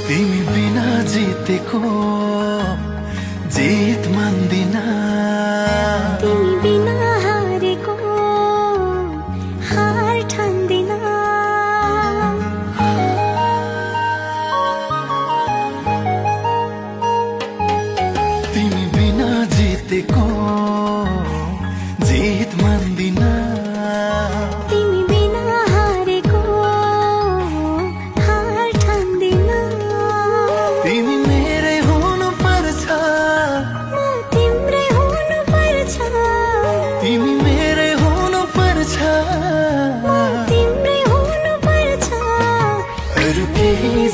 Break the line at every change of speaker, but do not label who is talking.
तिमी बिना जितेको जित मान्दिन।
तिमी बिना हारेको हार ठान्दिन।
तिमी बिना जितेको जित मान्दिन।
तिमी बिना हारेको हार ठान्दिन।
तिमी मेरै हुनु पर्छ,
म तिम्रै हुनु पर्छ।
तिमी मेरै हुनु पर्छ,
म तिम्रै हुनु पर्छ।
अरू केही